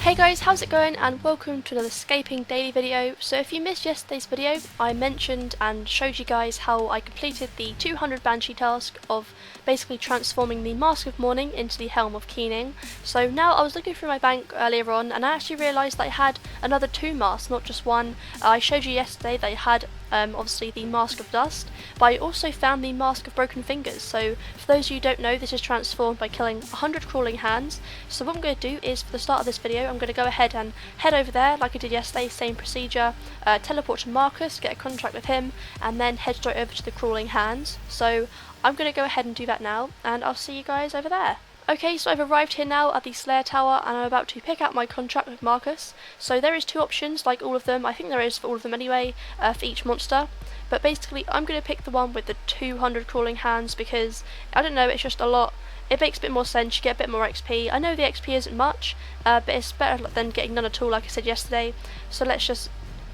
Hey guys, how's it going, and welcome to another Scaping daily video. So if you missed yesterday's video, I mentioned and showed you guys how I completed the 200 Banshee task of basically transforming the Mask of Mourning into the Helm of Keening. So now I was looking through my bank earlier on and I actually realised that I had another 2 masks, not just one. I showed you yesterday that I had obviously the Mask of Dust, but I also found the Mask of Broken Fingers. So for those of you who don't know, this is transformed by killing 100 crawling hands. So what I'm going to do is, for the start of this video, I'm going to go ahead and head over there like I did yesterday, same procedure, teleport to Marcus, get a contract with him, and then head straight over to the crawling hands. So I'm going to go ahead and do that now, and I'll see you guys over there. Okay, so I've arrived here now at the Slayer Tower and I'm about to pick out my contract with Marcus. So there is 2 options, like all of them, I think there is for all of them anyway, for each monster. But basically I'm going to pick the one with the 200 crawling hands because, I don't know, it's just a lot. It makes a bit more sense, you get a bit more XP. I know the XP isn't much, but it's better than getting none at all like I said yesterday. So let's just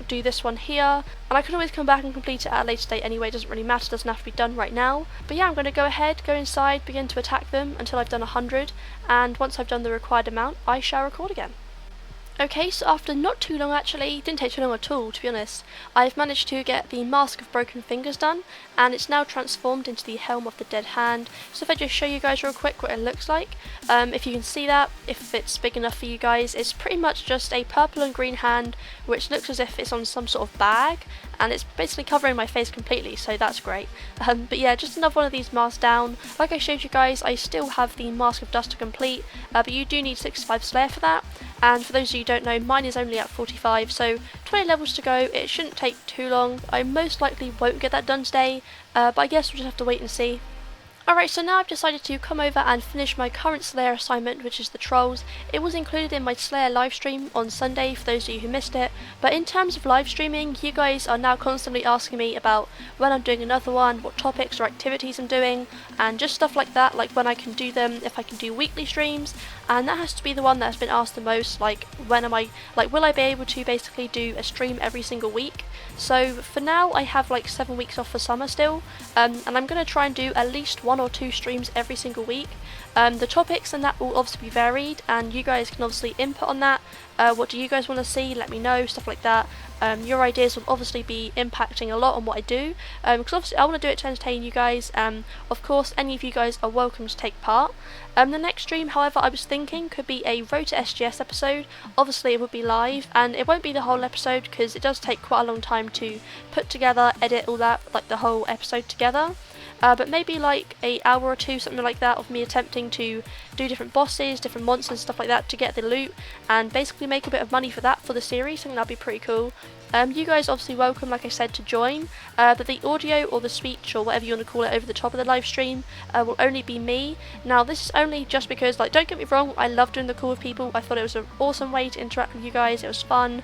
do this one here, and I can always come back and complete it at a later date anyway, it doesn't really matter, doesn't have to be done right now. But yeah, I'm going to go ahead, go inside, begin to attack them until I've done 100, and once I've done the required amount, I shall record again. Okay, so after not too long actually, didn't take too long at all to be honest, I've managed to get the Mask of Broken Fingers done, and it's now transformed into the Helm of the Dead Hand. So if I just show you guys real quick what it looks like, if you can see that, if it's big enough for you guys, it's pretty much just a purple and green hand which looks as if it's on some sort of bag, and it's basically covering my face completely, so that's great. But yeah, just another one of these masks down. Like I showed you guys, I still have the Mask of Dust to complete, but you do need 65 Slayer for that. And for those of you who don't know, mine is only at 45, so 20 levels to go. It shouldn't take too long. I most likely won't get that done today, but I guess we'll just have to wait and see. Alright, so now I've decided to come over and finish my current Slayer assignment, which is the Trolls. It was included in my Slayer livestream on Sunday, for those of you who missed it. But in terms of live streaming, you guys are now constantly asking me about when I'm doing another one, what topics or activities I'm doing, and just stuff like that, like when I can do them, if I can do weekly streams. And that has to be the one that has been asked the most, like when am I, like will I be able to basically do a stream every single week? So for now I have like 7 weeks off for summer still, and I'm going to try and do at least 1 or 2 streams every single week. The topics and that will obviously be varied, and you guys can obviously input on that. What do you guys want to see? Let me know, stuff like that. Your ideas will obviously be impacting a lot on what I do, because obviously I want to do it to entertain you guys. Of course, any of you guys are welcome to take part. The next stream, however, I was thinking could be a Road to SGS episode. Obviously it would be live, and it won't be the whole episode because it does take quite a long time to put together, edit, all that, like the whole episode together. But maybe like an hour or 2, something like that, of me attempting to do different bosses, different monsters, stuff like that to get the loot, and basically make a bit of money for that for the series. I think that'd be pretty cool. You guys obviously welcome, like I said, to join, but the audio or the speech or whatever you want to call it over the top of the live stream will only be me. Now this is only just because, like, don't get me wrong, I love doing the call with people. I thought it was an awesome way to interact with you guys. It was fun,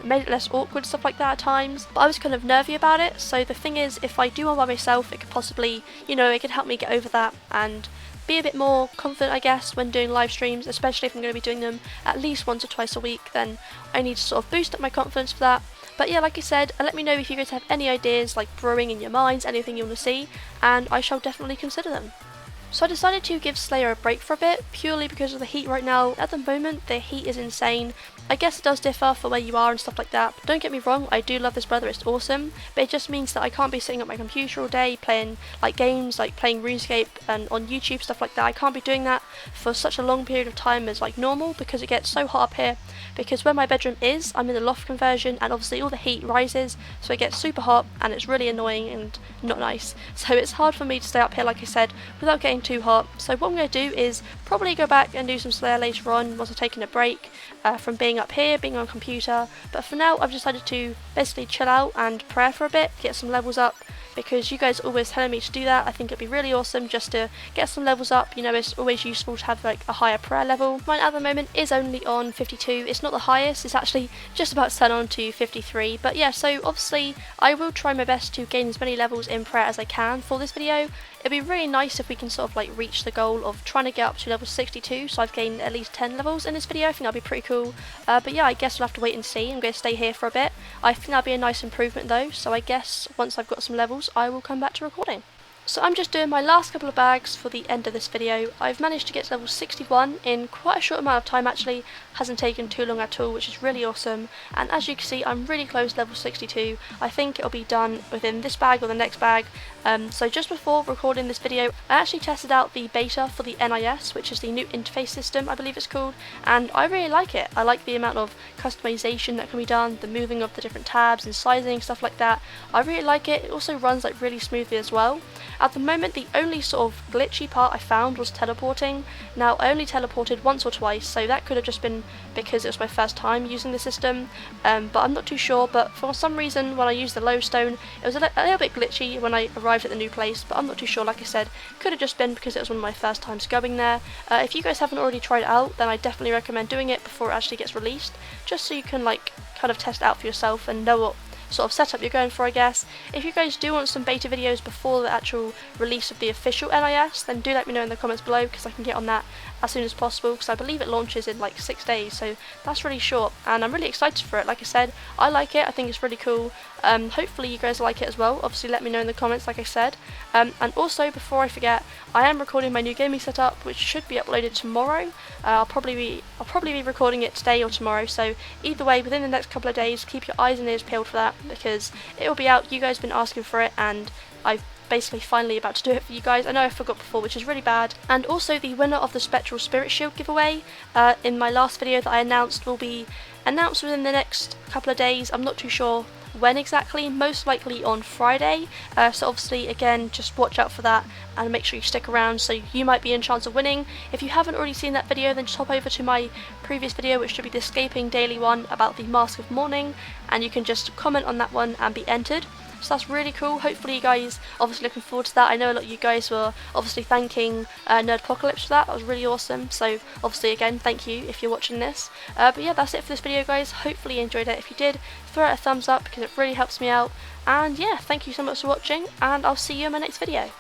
made it less awkward, stuff like that at times, but I was kind of nervy about it. So the thing is, if I do one by myself, it could possibly, you know, it could help me get over that and be a bit more confident, I guess, when doing live streams, especially if I'm going to be doing them at least 1 or 2 a week. Then I need to sort of boost up my confidence for that. But yeah, like I said, let me know if you guys have any ideas like brewing in your minds, anything you want to see, and I shall definitely consider them. So I decided to give Slayer a break for a bit, purely because of the heat right now. At the moment, the heat is insane. I guess it does differ for where you are and stuff like that. But don't get me wrong, I do love this weather, it's awesome. But it just means that I can't be sitting at my computer all day playing like games, like playing RuneScape and on YouTube, stuff like that. I can't be doing that for such a long period of time as like normal, because it gets so hot up here. Because where my bedroom is, I'm in the loft conversion, and obviously all the heat rises, so it gets super hot and it's really annoying and not nice. So it's hard for me to stay up here, like I said, without getting too hot. So what I'm going to do is probably go back and do some Slayer later on once I've taken a break from being up here, being on computer. But for now I've decided to basically chill out and pray for a bit, get some levels up, because you guys are always telling me to do that. I think it'd be really awesome just to get some levels up. You know, it's always useful to have like a higher prayer level. Mine at the moment is only on 52. It's not the highest, it's actually just about to turn on to 53. But yeah, so obviously I will try my best to gain as many levels in prayer as I can for this video. It'd be really nice if we can sort of like reach the goal of trying to get up to level 62, so I've gained at least 10 levels in this video. I think that'd be pretty cool. But yeah, I guess we'll have to wait and see. I'm going to stay here for a bit. I think that'd be a nice improvement though, so I guess once I've got some levels I will come back to recording. So I'm just doing my last couple of bags for the end of this video. I've managed to get to level 61 in quite a short amount of time actually, hasn't taken too long at all, which is really awesome. And as you can see, I'm really close to level 62. I think it'll be done within this bag or the next bag. So just before recording this video, I actually tested out the beta for the NIS, which is the new interface system I believe it's called, and I really like it. I like the amount of customization that can be done, the moving of the different tabs and sizing, stuff like that. I really like it. It also runs like really smoothly as well. At the moment, the only sort of glitchy part I found was teleporting. Now, I only teleported once or twice, so that could have just been because it was my first time using the system, but I'm not too sure. But for some reason, when I used the lodestone, it was a little bit glitchy when I arrived at the new place, but I'm not too sure. Like I said, could have just been because it was one of my first times going there. If you guys haven't already tried it out, then I definitely recommend doing it before it actually gets released, just so you can like kind of test it out for yourself and know what sort of setup you're going for, I guess. If you guys do want some beta videos before the actual release of the official NIS, then do let me know in the comments below, because I can get on that as soon as possible, because I believe it launches in like 6 days, so that's really short, and I'm really excited for it. Like I said, I like it, I think it's really cool. Hopefully you guys like it as well. Obviously let me know in the comments, like I said. And also, before I forget, I am recording my new gaming setup, which should be uploaded tomorrow. I'll probably be recording it today or tomorrow, so either way, within the next couple of days, keep your eyes and ears peeled for that, because it will be out. You guys have been asking for it, and I've basically finally about to do it for you guys. I know I forgot before, which is really bad. And also, the winner of the Spectral Spirit Shield giveaway in my last video that I announced will be announced within the next couple of days. I'm not too sure when exactly, most likely on Friday, so obviously again just watch out for that and make sure you stick around, so you might be in chance of winning. If you haven't already seen that video, then just hop over to my previous video, which should be the Scaping daily one about the Mask of Mourning, and you can just comment on that one and be entered. So that's really cool. Hopefully you guys obviously looking forward to that. I know a lot of you guys were obviously thanking Nerdpocalypse for that. That was really awesome. So obviously again, thank you if you're watching this. But yeah, that's it for this video, guys. Hopefully you enjoyed it. If you did, throw it a thumbs up because it really helps me out. And yeah, thank you so much for watching, and I'll see you in my next video.